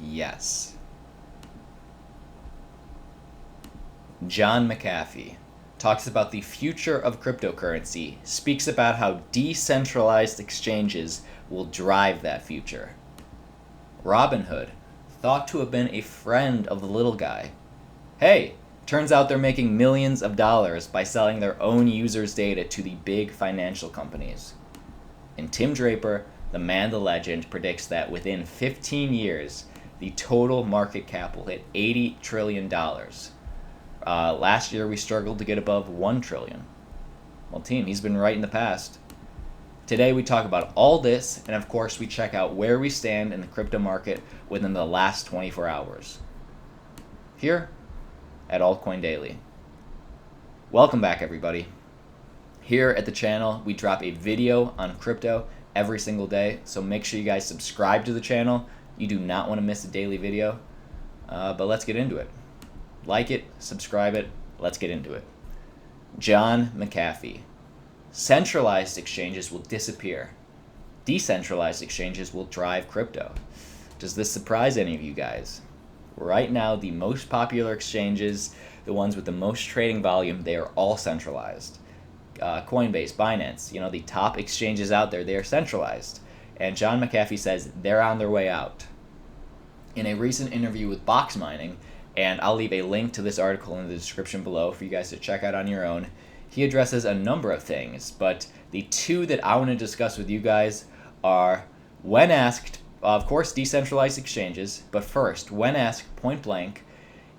Yes. John McAfee talks about the future of cryptocurrency, speaks about how decentralized exchanges will drive that future. Robinhood, thought to have been a friend of the little guy. Hey, turns out they're making millions of dollars by selling their own users' data to the big financial companies. And Tim Draper, the man, the legend, predicts that within 15 years, the total market cap will hit $80 trillion. Last year, we struggled to get above $1 trillion. Well, team, he's been right in the past. Today, we talk about all this, and of course, we check out where we stand in the crypto market within the last 24 hours. Here at Altcoin Daily. Welcome back, everybody. Here at the channel, we drop a video on crypto every single day, so make sure you guys subscribe to the channel. You do not want to miss a daily video, but let's get into it. Like it, subscribe it, let's get into it. John McAfee. Centralized exchanges will disappear. Decentralized exchanges will drive crypto. Does this surprise any of you guys? Right now, the most popular exchanges, the ones with the most trading volume, they are all centralized. Coinbase, Binance, the top exchanges out there, they are centralized. And John McAfee says they're on their way out. In a recent interview with Box Mining, and I'll leave a link to this article in the description below for you guys to check out on your own, he addresses a number of things, but the two that I want to discuss with you guys are, when asked, of course, decentralized exchanges, but first, when asked point blank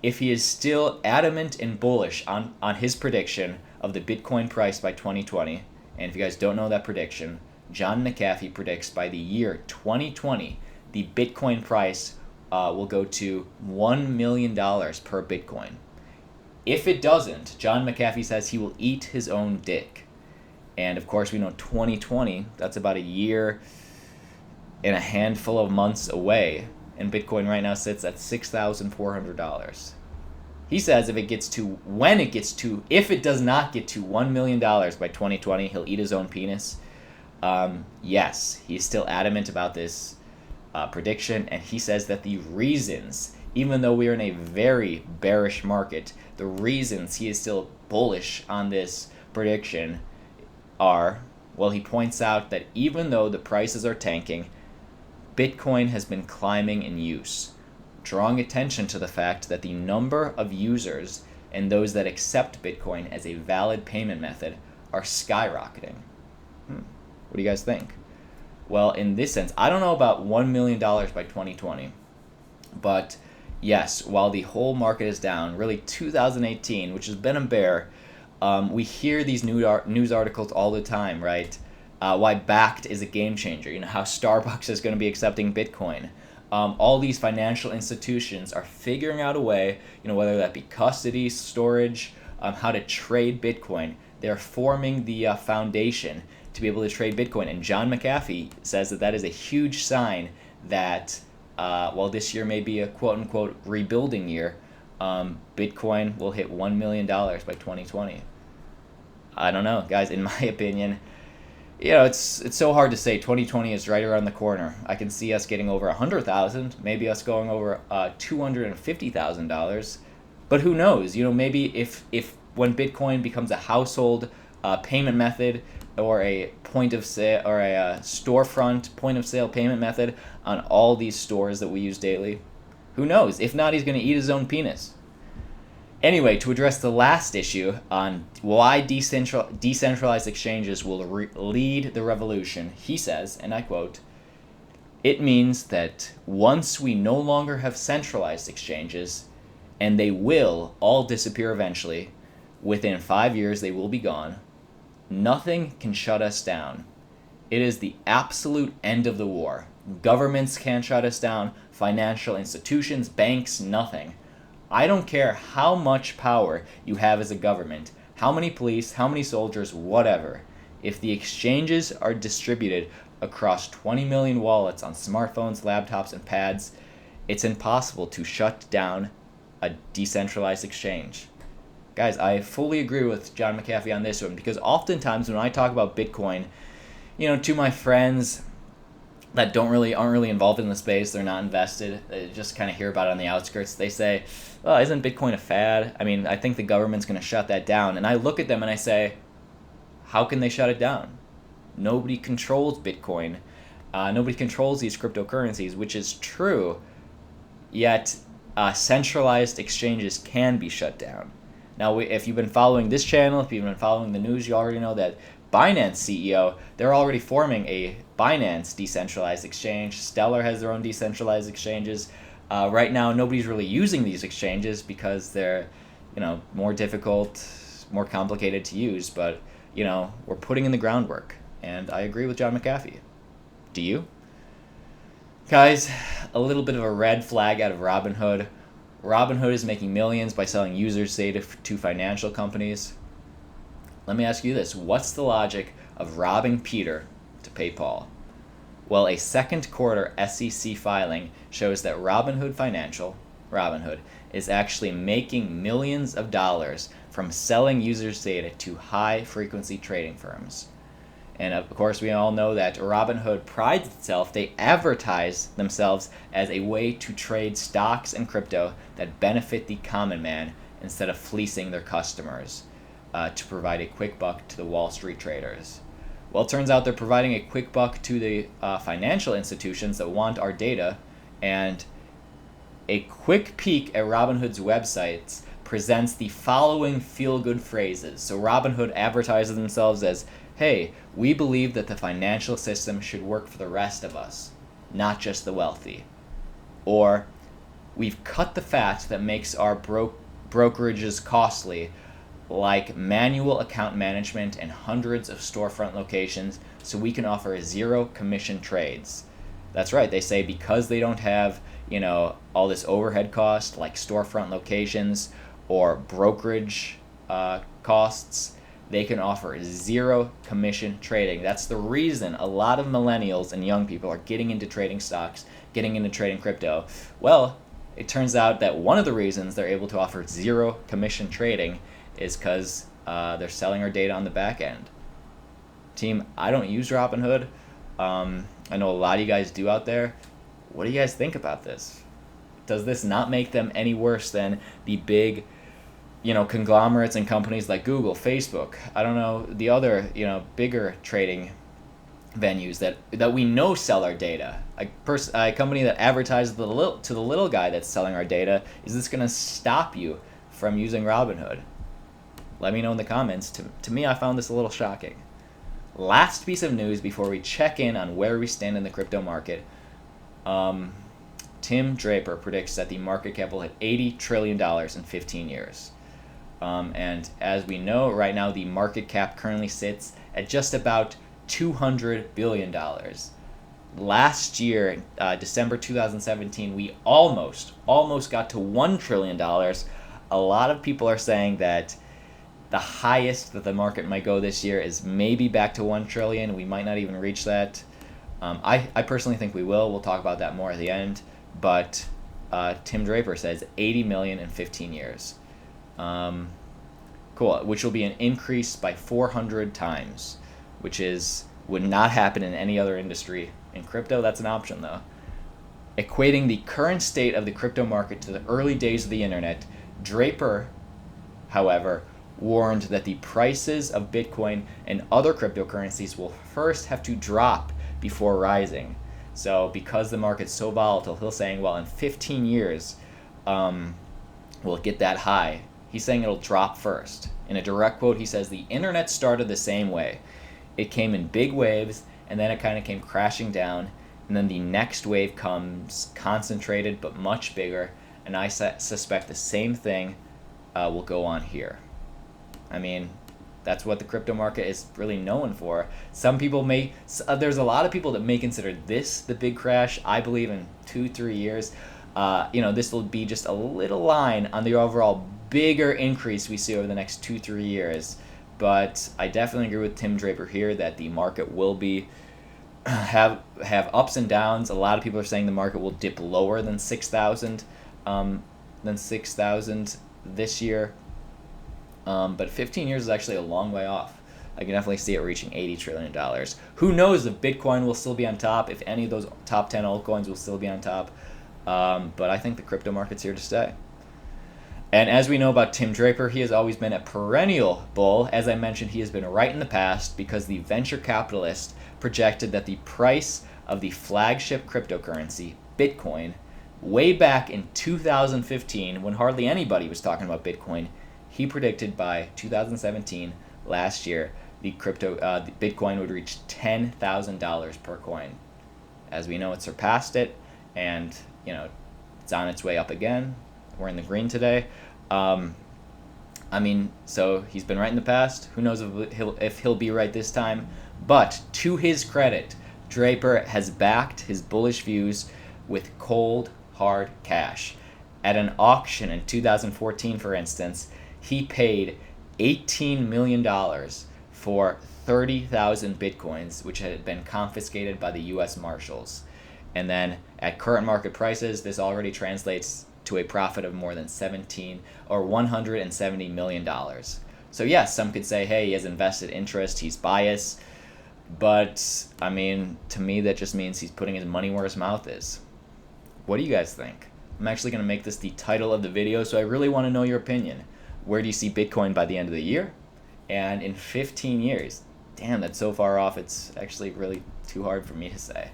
if he is still adamant and bullish on his prediction of the Bitcoin price by 2020, and if you guys don't know that prediction, John McAfee predicts by the year 2020, the Bitcoin price will go to $1 million per Bitcoin. If it doesn't, John McAfee says he will eat his own dick. And of course, we know 2020, that's about a year and a handful of months away, and Bitcoin right now sits at $6,400. He says if it does not get to $1 million by 2020, he'll eat his own penis. Yes, he's still adamant about this prediction, and he says that the reasons, even though we are in a very bearish market, the reasons he is still bullish on this prediction are, well, he points out that even though the prices are tanking, Bitcoin has been climbing in use, drawing attention to the fact that the number of users and those that accept Bitcoin as a valid payment method are skyrocketing. What do you guys think? Well, in this sense, I don't know about $1 million by 2020, but yes, while the whole market is down, really 2018, which has been a bear, we hear these news articles all the time, right? Why Bakkt is a game changer, how Starbucks is going to be accepting Bitcoin. All these financial institutions are figuring out a way, whether that be custody, storage, how to trade Bitcoin. They're forming the foundation to be able to trade Bitcoin. And John McAfee says that is a huge sign that while this year may be a quote-unquote rebuilding year, Bitcoin will hit $1 million by 2020. I don't know, guys. In my opinion, it's so hard to say. 2020 is right around the corner. I can see us getting over 100,000, maybe us going over $250,000. But who knows? Maybe if when Bitcoin becomes a household payment method, or a point of sale, or a storefront point of sale payment method on all these stores that we use daily, who knows? If not, he's going to eat his own penis. Anyway, to address the last issue on why decentralized exchanges will lead the revolution, he says, and I quote, "It means that once we no longer have centralized exchanges, and they will all disappear eventually, within 5 years they will be gone, nothing can shut us down. It is the absolute end of the war. Governments can't shut us down, financial institutions, banks, nothing. I don't care how much power you have as a government, how many police, how many soldiers, whatever. If the exchanges are distributed across 20 million wallets on smartphones, laptops, and pads, it's impossible to shut down a decentralized exchange." Guys, I fully agree with John McAfee on this one, because oftentimes when I talk about Bitcoin, to my friends, that aren't really involved in the space. They're not invested. They just kind of hear about it on the outskirts. They say, "Oh, isn't Bitcoin a fad?" I mean, I think the government's going to shut that down. And I look at them and I say, "How can they shut it down? Nobody controls Bitcoin. Nobody controls these cryptocurrencies," which is true. Yet, centralized exchanges can be shut down. Now, if you've been following this channel, if you've been following the news, you already know that Binance CEO, they're already forming a Binance decentralized exchange. Stellar has their own decentralized exchanges. Right now, nobody's really using these exchanges because they're, more difficult, more complicated to use. But, we're putting in the groundwork. And I agree with John McAfee. Do you? Guys, a little bit of a red flag out of Robinhood. Robinhood is making millions by selling users' data to financial companies. Let me ask you this. What's the logic of robbing Peter to pay Paul? Well, a second quarter SEC filing shows that Robinhood, is actually making millions of dollars from selling users' data to high-frequency trading firms. And of course, we all know that Robinhood prides itself, they advertise themselves as a way to trade stocks and crypto that benefit the common man instead of fleecing their customers to provide a quick buck to the Wall Street traders. Well, it turns out they're providing a quick buck to the financial institutions that want our data, and a quick peek at Robinhood's websites presents the following feel-good phrases. So Robinhood advertises themselves as, "Hey, we believe that the financial system should work for the rest of us, not just the wealthy." Or, "We've cut the fat that makes our brokerages costly, like manual account management and hundreds of storefront locations, so we can offer zero commission trades." That's right, they say because they don't have, all this overhead cost like storefront locations or brokerage costs, they can offer zero commission trading. That's the reason a lot of millennials and young people are getting into trading stocks, getting into trading crypto. Well, it turns out that one of the reasons they're able to offer zero commission trading is because they're selling our data on the back end. Team, I don't use Robinhood. I know a lot of you guys do out there. What do you guys think about this? Does this not make them any worse than the big conglomerates and companies like Google, Facebook, I don't know, the other, bigger trading venues that we know sell our data? A company that advertises to the little guy that's selling our data, is this going to stop you from using Robinhood? Let me know in the comments. To me, I found this a little shocking. Last piece of news before we check in on where we stand in the crypto market. Tim Draper predicts that the market cap will hit $80 trillion in 15 years. And as we know, right now the market cap currently sits at just about $200 billion. Last year, December 2017, we almost got to $1 trillion. A lot of people are saying that the highest that the market might go this year is maybe back to 1 trillion. We might not even reach that. I personally think we will. We'll talk about that more at the end. But Tim Draper says 80 million in 15 years. Cool. Which will be an increase by 400 times, which would not happen in any other industry. In crypto, that's an option though. Equating the current state of the crypto market to the early days of the internet, Draper, however, warned that the prices of Bitcoin and other cryptocurrencies will first have to drop before rising. So because the market's so volatile, he's saying, well, in 15 years, will it get that high? He's saying it'll drop first. In a direct quote, he says, "The internet started the same way. It came in big waves, and then it kind of came crashing down, and then the next wave comes concentrated but much bigger, and I suspect the same thing will go on here." I mean, that's what the crypto market is really known for. Some people there's a lot of people that may consider this the big crash. I believe in 2-3 years, this will be just a little line on the overall bigger increase we see over the next 2-3 years. But I definitely agree with Tim Draper here that the market will be have ups and downs. A lot of people are saying the market will dip lower than 6,000 this year. But 15 years is actually a long way off. I can definitely see it reaching $80 trillion. Who knows if Bitcoin will still be on top, if any of those top 10 altcoins will still be on top. But I think the crypto market's here to stay. And as we know about Tim Draper, he has always been a perennial bull. As I mentioned, he has been right in the past because the venture capitalist projected that the price of the flagship cryptocurrency, Bitcoin, way back in 2015, when hardly anybody was talking about Bitcoin, he predicted by 2017, last year, the Bitcoin would reach $10,000 per coin. As we know, it surpassed it, and it's on its way up again. We're in the green today. So he's been right in the past. Who knows if he'll be right this time? But to his credit, Draper has backed his bullish views with cold, hard cash. At an auction in 2014, for instance, he paid $18 million for 30,000 Bitcoins, which had been confiscated by the U.S. Marshals. And then at current market prices, this already translates to a profit of more than $170 million. So yes, some could say, hey, he has invested interest, he's biased. But, to me, that just means he's putting his money where his mouth is. What do you guys think? I'm actually going to make this the title of the video, so I really want to know your opinion. Where do you see Bitcoin by the end of the year? And in 15 years? Damn, that's so far off, it's actually really too hard for me to say.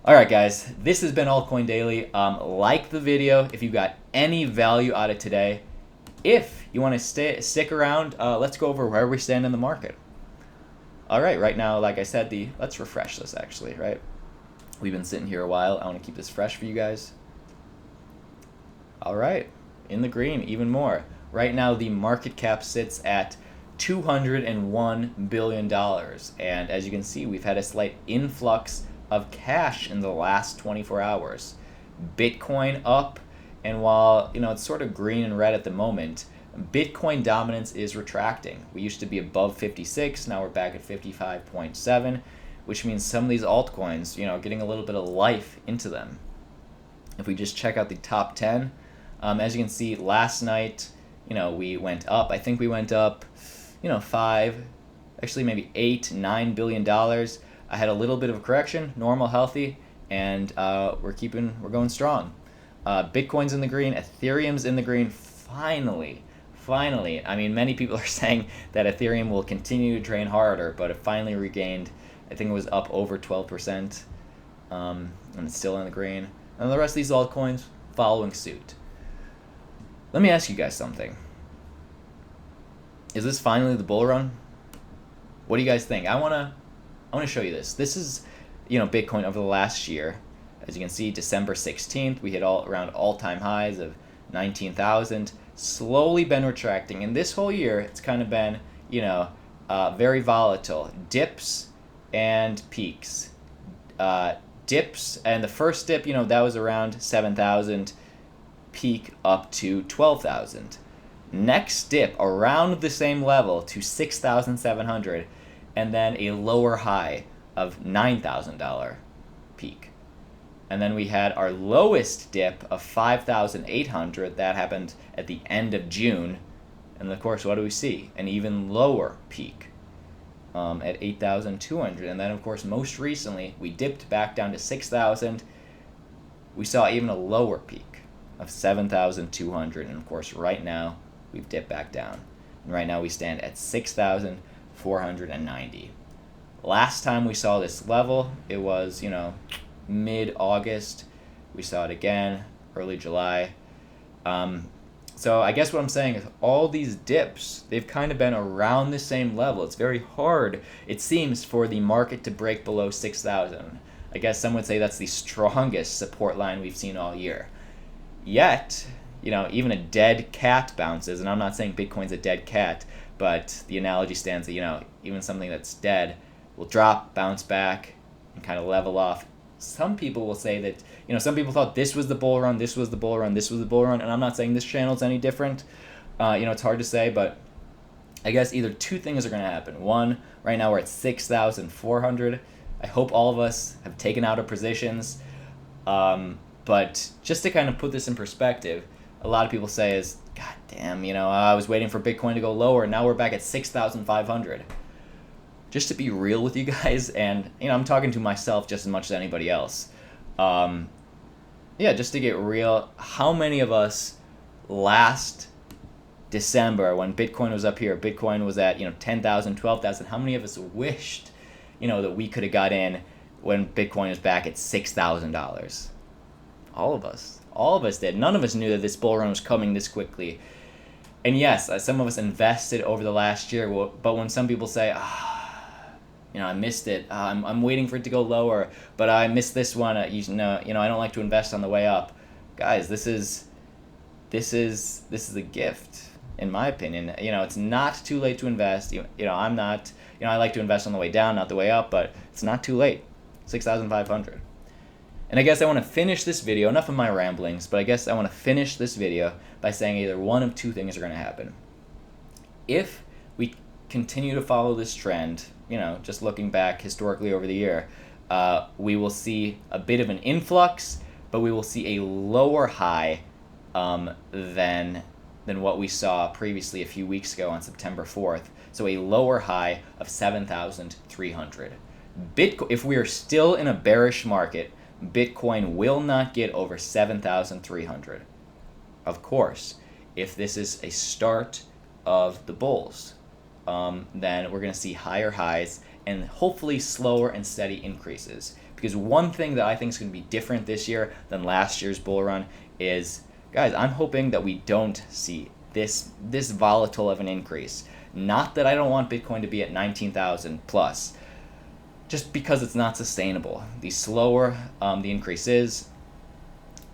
Alright guys, this has been Altcoin Daily. Like the video if you got any value out of today. If you want to stick around, let's go over where we stand in the market. Alright, right now, like I said, let's refresh this actually, right? We've been sitting here a while. I want to keep this fresh for you guys. Alright, in the green, even more. Right now, the market cap sits at $201 billion. And as you can see, we've had a slight influx of cash in the last 24 hours. Bitcoin up, and while it's sort of green and red at the moment, Bitcoin dominance is retracting. We used to be above 56, now we're back at 55.7, which means some of these altcoins, getting a little bit of life into them. If we just check out the top 10, as you can see, last night, we went up. I think we went up, $5, actually maybe $8-9 billion. I had a little bit of a correction, normal, healthy, and we're going strong. Bitcoin's in the green, Ethereum's in the green, finally. Many people are saying that Ethereum will continue to train harder, but it finally regained, I think it was up over 12%, and it's still in the green. And the rest of these altcoins following suit. Let me ask you guys something. Is this finally the bull run? What do you guys think? I want to show you this. This is, Bitcoin over the last year. As you can see, December 16th, we hit around all-time highs of 19,000. Slowly been retracting. And this whole year, it's kind of been, very volatile. Dips and peaks. Dips, and the first dip, that was around 7,000. Peak up to 12,000. Next dip around the same level to 6,700. And then a lower high of $9,000 peak. And then we had our lowest dip of 5,800. That happened at the end of June. And of course, what do we see? An even lower peak at 8,200. And then, of course, most recently, we dipped back down to 6,000. We saw even a lower peak of 7,200. And of course, right now, we've dipped back down. And right now, we stand at 6,490. Last time we saw this level, it was, mid-August. We saw it again, early July. So I guess what I'm saying is all these dips, they've kind of been around the same level. It's very hard, it seems, for the market to break below 6,000. I guess some would say that's the strongest support line we've seen all year. Yet, even a dead cat bounces, and I'm not saying Bitcoin's a dead cat, but the analogy stands that, even something that's dead will drop, bounce back, and kind of level off. Some people will say that, some people thought this was the bull run, this was the bull run, this was the bull run, and I'm not saying this channel's any different. It's hard to say, but I guess either two things are going to happen. One, right now we're at 6,400. I hope all of us have taken out our positions. But just to kind of put this in perspective, a lot of people say is, God damn, I was waiting for Bitcoin to go lower, and now we're back at 6,500. just to be real with you guys, and I'm talking to myself just as much as anybody else. Yeah, just to get real, how many of us last December when Bitcoin was up here, Bitcoin was at 10,000, 12,000, how many of us wished that we could have got in when Bitcoin was back at $6,000? All of us did. None of us knew that this bull run was coming this quickly. And yes, some of us invested over the last year, but when some people say, I missed it, I'm waiting for it to go lower, but I missed this one, I don't like to invest on the way up. Guys, this is a gift, in my opinion. It's not too late to invest. I'm not, I like to invest on the way down, not the way up, but it's not too late. 6,500. And I guess I want to finish this video, enough of my ramblings, but I guess I want to finish this video by saying either one of two things are going to happen. If we continue to follow this trend, just looking back historically over the year, we will see a bit of an influx, but we will see a lower high than what we saw previously a few weeks ago on September 4th. So a lower high of 7,300. Bitcoin, if we are still in a bearish market, Bitcoin will not get over 7,300. Of course, if this is a start of the bulls, then we're going to see higher highs and hopefully slower and steady increases. Because one thing that I think is going to be different this year than last year's bull run is, guys, I'm hoping that we don't see this volatile of an increase. Not that I don't want Bitcoin to be at 19,000 plus, just because it's not sustainable. The slower the increase is,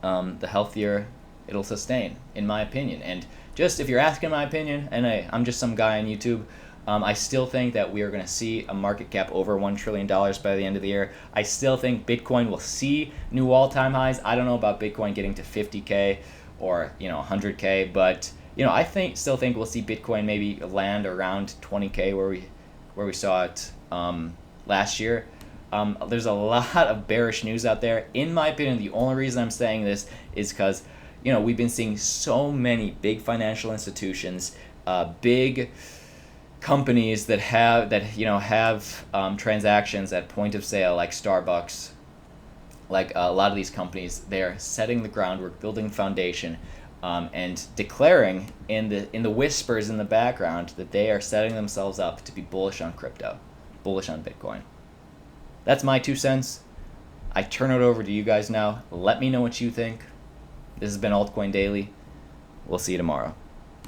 the healthier it'll sustain, in my opinion. And just if you're asking my opinion, and I'm just some guy on YouTube, I still think that we are going to see a market cap over $1 trillion by the end of the year. I still think Bitcoin will see new all-time highs. I don't know about Bitcoin getting to 50K or 100K, but I still think we'll see Bitcoin maybe land around 20K where we saw it last year. There's a lot of bearish news out there. In my opinion, the only reason I'm saying this is because we've been seeing so many big financial institutions, big companies that have transactions at point of sale, like Starbucks, like a lot of these companies. They're setting the groundwork, building foundation, and declaring in the whispers in the background that they are setting themselves up to be bullish on crypto, bullish on Bitcoin. That's my 2 cents. I turn it over to you guys now. Let me know what you think. This has been Altcoin Daily. We'll see you tomorrow.